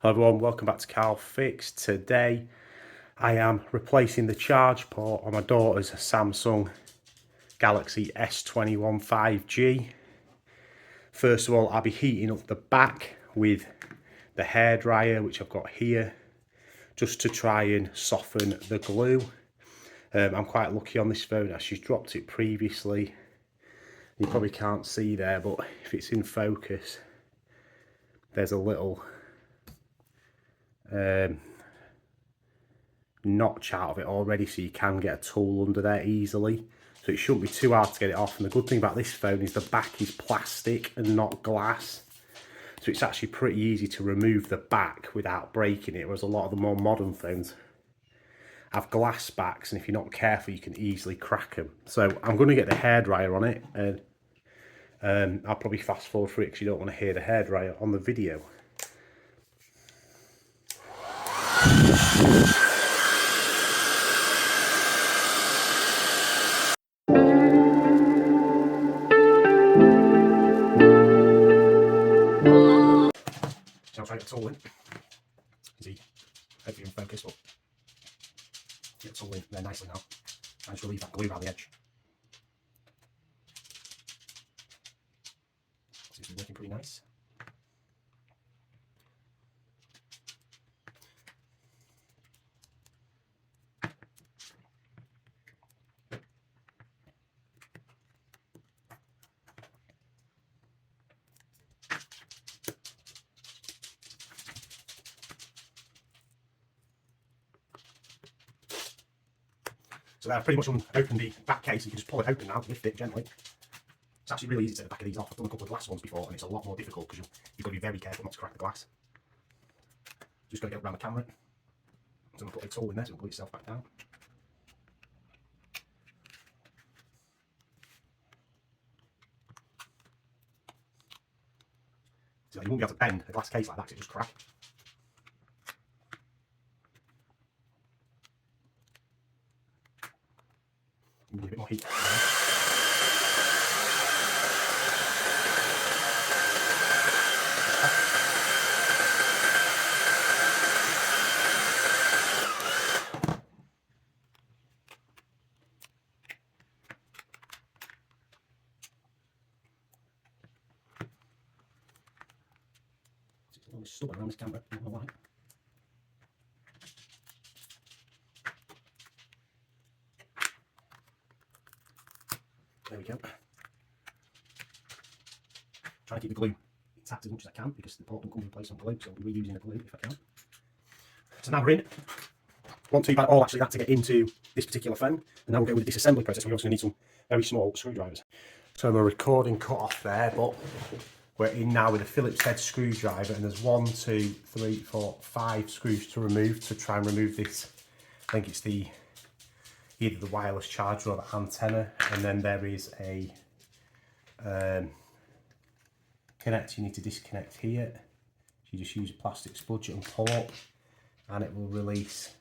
Hello everyone, welcome back to Carl Fix. Today I am replacing the charge port on my daughter's Samsung Galaxy S21 5G. First of all, I'll be heating up the back with the hairdryer, which I've got here, just to try and soften the glue. I'm quite lucky on this phone as she's dropped it previously. You probably can't see there, but if it's in focus, there's a little notch out of it already, so you can get a tool under there easily, so it shouldn't be too hard to get it off. And the good thing about this phone is the back is plastic and not glass, so it's actually pretty easy to remove the back without breaking it, whereas a lot of the more modern phones have glass backs, and if you're not careful you can easily crack them. So I'm going to get the hairdryer on it, and I'll probably fast forward for it because you don't want to hear the hairdryer on the video. So I'll try to get the tool in. See, hopefully in focus, but get the tool in there nicely now. And just relieve that glue around the edge. Seems to be working pretty nice. So there, I've pretty much opened the back case. You can just pull it open now, lift it gently. It's actually really easy to take the back of these off. I've done a couple of glass ones before, and it's a lot more difficult because you've got to be very careful not to crack the glass. Just got to get around the camera. So I'm going to put a tool in there so it will glue itself back down. So you won't be able to bend a glass case like that because it just crack. You need a bit more heat. It's a little stubborn around this camera, I don't know why. There we go. Try to keep the glue intact as much as I can because the port doesn't come in place on glue, so I'll be reusing the glue if I can. So now we're in. Want to all actually that to get into this particular phone, and now we'll go with the disassembly process. We're also going to need some very small screwdrivers. So my recording cut off there, but we're in now with a Phillips head screwdriver, and there's 1, 2, 3, 4, 5 screws to remove to try and remove this. I think it's either the wireless charger or the antenna, and then there is a connector you need to disconnect here. So you just use a plastic spudget and pull up, and it will release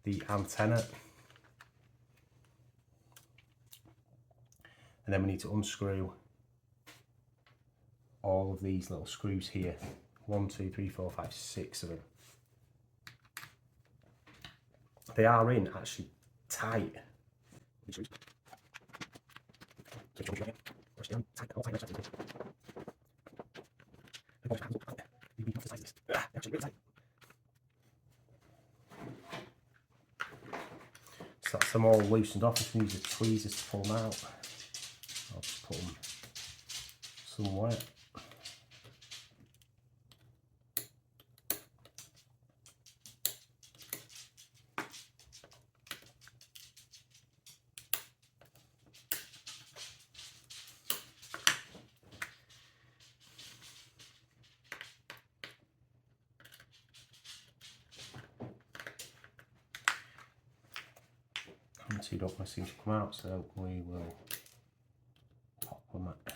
the antenna. And then we need to unscrew all of these little screws here. 1, 2, 3, 4, 5, 6 of them. They are in actually tight. So that's them all loosened off. You can use the tweezers to pull them out. I'll just put them somewhere. Two don't seem to come out, so we will pop them up.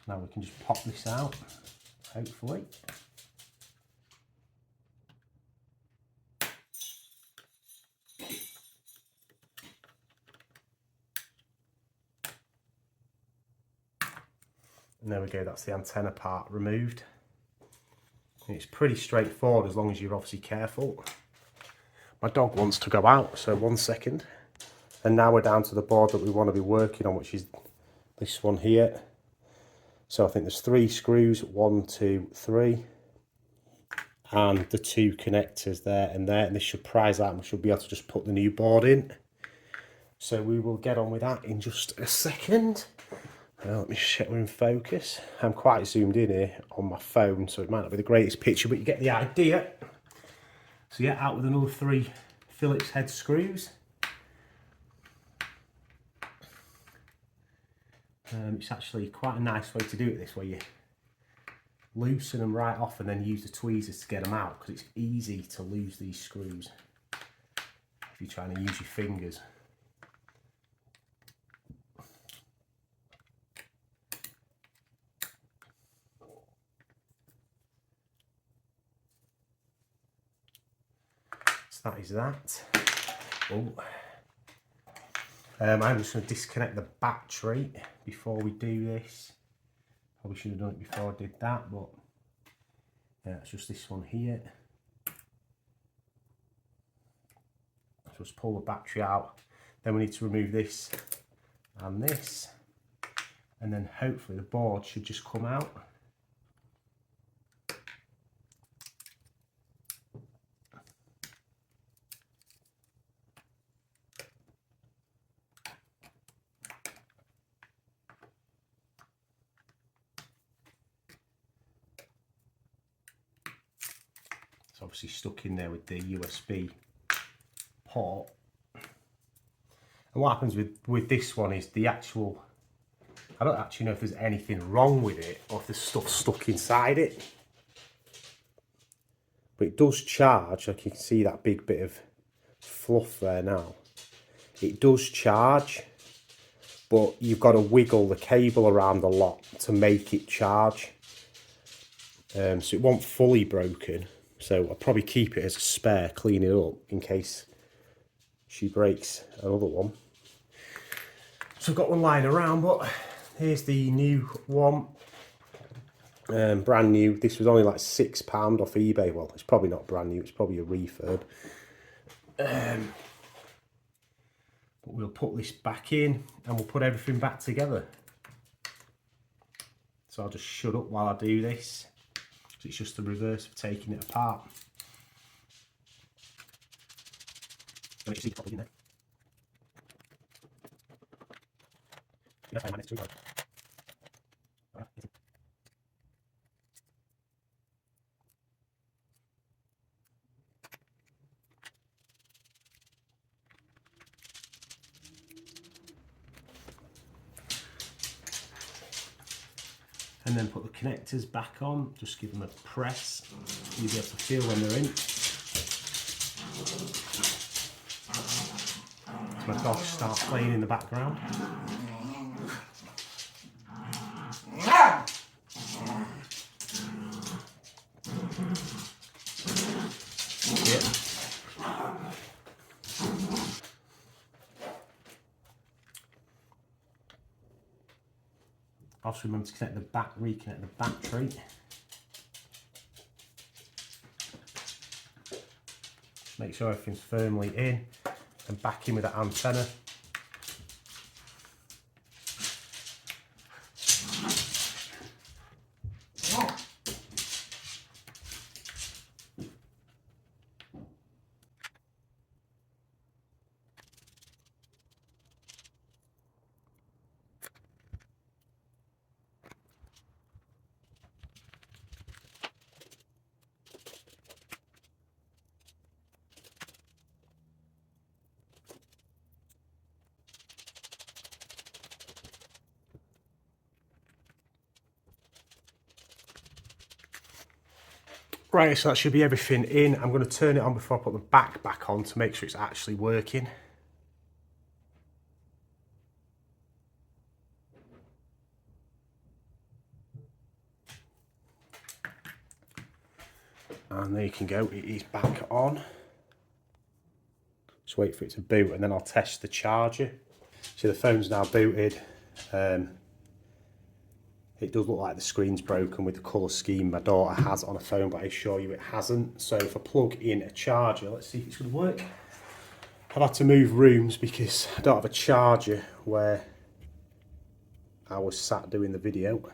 Now we can just pop this out, hopefully. And there we go, that's the antenna part removed. It's pretty straightforward as long as you're obviously careful. My dog wants to go out, so 1 second. And now we're down to the board that we want to be working on, which is this one here. So I think there's 3 screws, 1, 2, 3. And the 2 connectors there and there. And this should prise out and we should be able to just put the new board in. So we will get on with that in just a second. Let me check we're in focus. I'm quite zoomed in here on my phone, so it might not be the greatest picture, but you get the idea. So yeah, out with another 3 Phillips head screws. It's actually quite a nice way to do it this way. You loosen them right off and then use the tweezers to get them out, because it's easy to lose these screws if you're trying to use your fingers. So that is that. Oh. I'm just going to disconnect the battery before we do this. Probably should have done it before I did that, but yeah, it's just this one here. So just pull the battery out. Then we need to remove this and this, and then hopefully the board should just come out. It's obviously stuck in there with the USB port. And what happens with this one is the actual, I don't actually know if there's anything wrong with it or if there's stuff stuck inside it. But it does charge, like you can see that big bit of fluff there now. It does charge, but you've got to wiggle the cable around a lot to make it charge. So it won't fully broken. So I'll probably keep it as a spare, clean it up in case she breaks another one. So I've got one lying around, but here's the new one. Brand new. This was only like £6 off eBay. Well, it's probably not brand new, it's probably a refurb. But we'll put this back in and we'll put everything back together. So I'll just shut up while I do this. So it's just the reverse of taking it apart. And you see the properly in there. You find my next two. And then put the connectors back on, just give them a press. You'll be able to feel when they're in. My dog starts playing in the background. Yeah. Also remember to connect the reconnect the battery. Just make sure everything's firmly in and back in with that antenna. Right, so that should be everything in. I'm going to turn it on before I put the back on to make sure it's actually working. And there you can go, it is back on. Just wait for it to boot and then I'll test the charger. So the phone's now booted. It does look like the screen's broken with the colour scheme my daughter has on her phone, but I assure you it hasn't. So if I plug in a charger, let's see if it's going to work. I've had to move rooms because I don't have a charger where I was sat doing the video.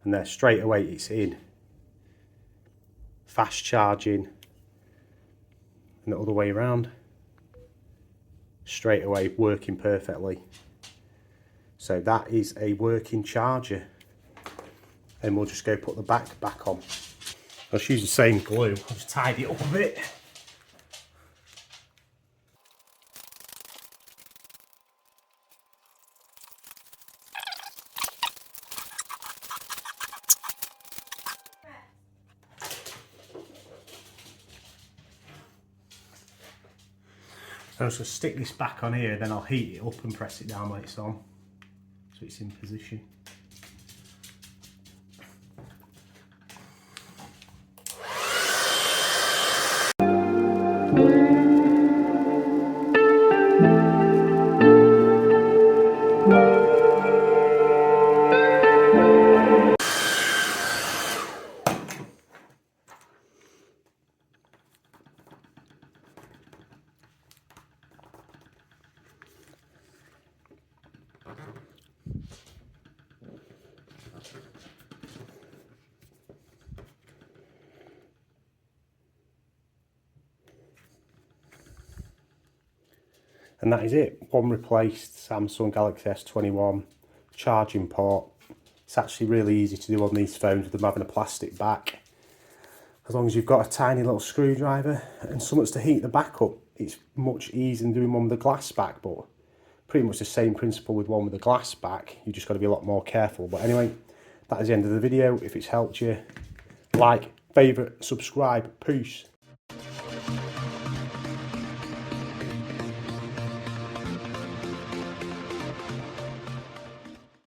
And there, straight away it's in. Fast charging. And the other way around. Straight away working perfectly. So that is a working charger. And we'll just go put the back on. I'll just use the same glue. I'll just tidy it up a bit. So I'm just going to stick this back on here, then I'll heat it up and press it down when it's on, so it's in position. And that is it. One replaced Samsung Galaxy S21 charging port. It's actually really easy to do on these phones with them having a plastic back. As long as you've got a tiny little screwdriver and something to heat the back up, it's much easier than doing one with a glass back, but pretty much the same principle with one with a glass back. You just got to be a lot more careful. But anyway, that is the end of the video. If it's helped you, like, favourite, subscribe. Peace.